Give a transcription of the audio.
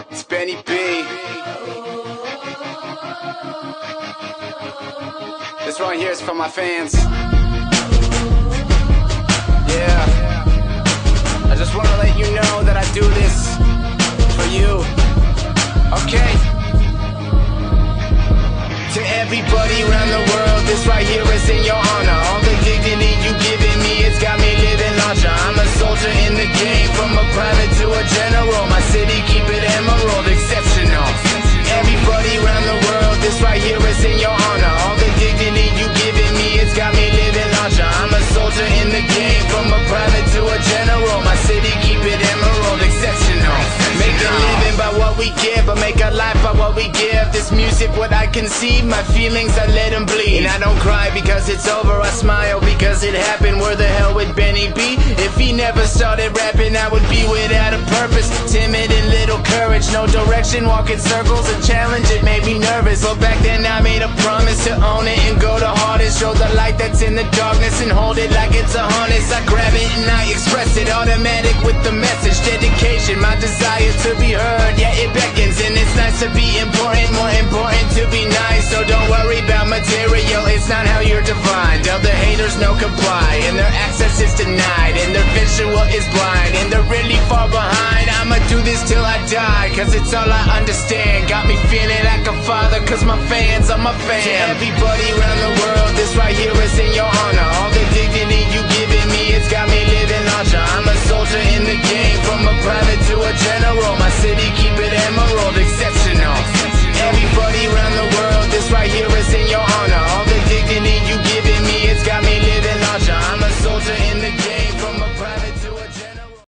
It's Benny B. This right here is for my fans. Yeah, I just want to let you know that I do this for you. Okay. To everybody around the world, this right here is in your honor. All the dignity you giving me, it's got me living larger. I'm a soldier in the game, from a private to a general. My city, keep it emerald, exceptional. Everybody around the world, this right here is in your honor. All the dignity you giving me, it's got me living larger. I'm a soldier in the game, from a private to a general. My city, keep it emerald, exceptional. Make a living by what we give, but make a life by what we give. This music, what I conceive, my feelings, I let them bleed. And I don't cry because it's over, I smile because it happened. Where the hell would Benny be if he never started rapping? I would be without a purpose, timid and little courage, no direction, walking circles, a challenge, it made me nervous. But back then I made a promise to own it and go the hardest. Show the light that's in the darkness and hold it like it's a harness. I grab it and I express it, automatic with the message. Dedication, my desire to be heard, yeah, it beckons. And it's nice to be important, more important to be nice. So don't worry about material, it's not how you're defined. Other haters no comply, and their access is denied, and their visual is blind, and they're really far behind. I'ma do this till I die, cause it's all I understand. Got me feeling like a father, cause my fans are my fam. To everybody around the world, this right here is in your honor. All the dignity you giving me, it's got me living larger. I'm a soldier in the game, from a private to a general. My city, keep it emerald, exceptional. Everybody around the world, this right here is in your honor. All the dignity you giving me, it's got me living larger. I'm a soldier in the game.